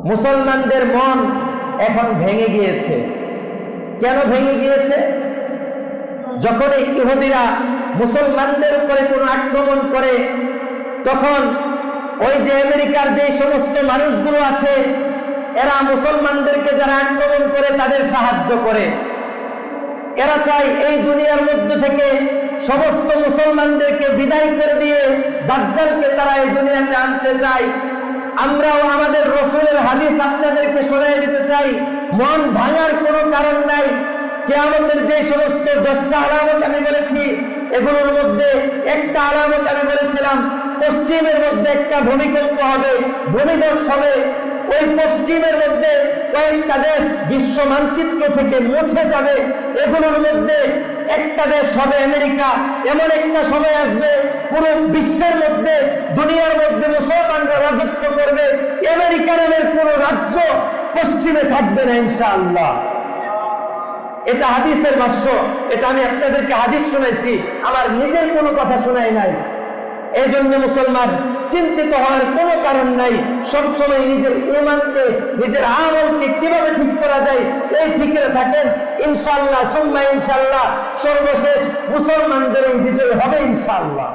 মুসলমানদের মন এখন ভেঙে গিয়েছে। কেন ভেঙে গিয়েছে? যখন এই ইহুদিরা মুসলমানদের উপরে কোনো আক্রমণ করে, তখন ওই যে আমেরিকার যে সমস্ত মানুষগুলো আছে, এরা মুসলমানদেরকে যারা আক্রমণ করে তাদের সাহায্য করে। এরা চায় এই দুনিয়ার মধ্যে থেকে সমস্ত মুসলমানদেরকে বিদায় করে দিয়ে দাজ্জালকে তারা এই দুনিয়াতে আনতে চায়। আমরাও আমাদের রাসূলের হাদিস আপনাদেরকে শোনায় দিতে চাই, মন ভাঙার কোনো কারণ নাই। কিয়ামতের যে সমস্ত 10টা আলামত আমি বলেছি, এগুলোর মধ্যে একটা আলামত আমি বলেছিলাম, পশ্চিমের মধ্যে একটা ভূমিকম্প হবে, ভূমিধস হবে। ওই পশ্চিমের মধ্যে কয়েকটা দেশ বিশ্ব মানচিত্র থেকে মুছে যাবে। এগুলোর মধ্যে একটা দেশ হবে আমেরিকা। এমন একটা সময় আসবে পুরো বিশ্বের মধ্যে, দুনিয়ার মধ্যে মুসলমানরা রাজত্ব করবে। আমেরিকা নামের পুরো রাজ্য পশ্চিমে থাকবে না ইনশাআল্লাহ। এটা হাদিসের ভাষ্য। এটা আমি আপনাদেরকে হাদিস শোনাইছি, আমার নিজের কোনো কথা শোনাই নাই। এই জন্য মুসলমান চিন্তিত হওয়ার কোনো কারণ নাই। সবসময় নিজের ঈমানকে, নিজের আমলকে কিভাবে ঠিক করা যায় এই ফিকিরে থাকেন। ইনশাআল্লাহ সুম্মা ইনশাআল্লাহ সর্বশেষ মুসলমানদের বিজয় হবে ইনশাআল্লাহ।